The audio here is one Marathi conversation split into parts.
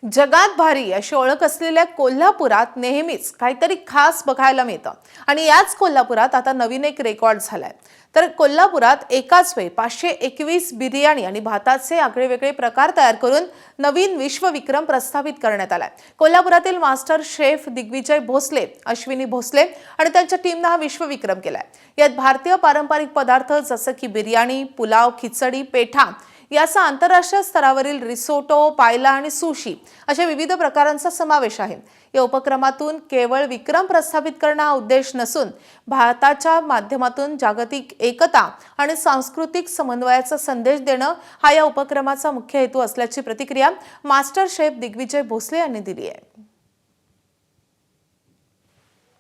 जगात भारी अशी ओळख असलेल्या कोल्हापुरात नेहमीच काहीतरी खास बघायला मिळतं आणि याच कोल्हापुरात आता नवीन एक रेकॉर्ड झालाय। तर कोल्हापुरात एकाच वेळी 521 बिर्याणी आणि भाताचे आगळेवेगळे प्रकार तयार करून नवीन विश्वविक्रम प्रस्थापित करण्यात आलाय। कोल्हापुरातील मास्टर शेफ दिग्विजय भोसले, अश्विनी भोसले आणि त्यांच्या टीमने हा विश्वविक्रम केलाय। यात भारतीय पारंपरिक पदार्थ जसे की बिर्याणी, पुलाव, खिचडी, पेठा याचा आंतरराष्ट्रीय स्तरावरील रिसोटो, पायला आणि सुशी अशा विविध प्रकारांचा समावेश आहे। या उपक्रमातून केवळ विक्रम प्रस्थापित करणे हा उद्देश नसून भारताच्या माध्यमातून जागतिक एकता आणि सांस्कृतिक समन्वयाचा संदेश देणं हा या उपक्रमाचा मुख्य हेतू असल्याची प्रतिक्रिया मास्टर शेफ दिग्विजय भोसले यांनी दिली आहे।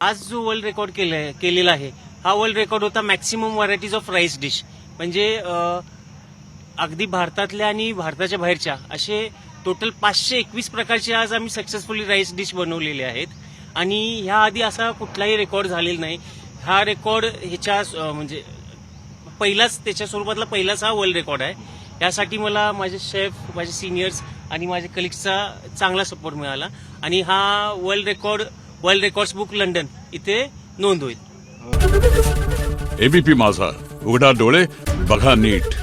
आज जो वर्ल्ड रेकॉर्ड केलेला आहे हा वर्ल्ड रेकॉर्ड होता maximum varieties of rice dish, म्हणजे अगदी भारतातल्या आणि भारताच्या बाहेरच्या असे टोटल 521 प्रकारचे आज आम्ही सक्सेसफुली राईस डिश बनवलेले आहेत आणि ह्या आधी असा कुठलाही रेकॉर्ड झालेला नाही। हा रेकॉर्ड ह्याच्या म्हणजे त्याच्या स्वरूपातला पहिलाच हा वर्ल्ड रेकॉर्ड आहे। यासाठी मला माझे शेफ, माझे सिनियर्स आणि माझे कलिग्सचा चांगला सपोर्ट मिळाला आणि हा वर्ल्ड रेकॉर्ड्स बुक लंडन इथे नोंद होईल। एबीपी माझा, उघडा डोळे बघा नीट।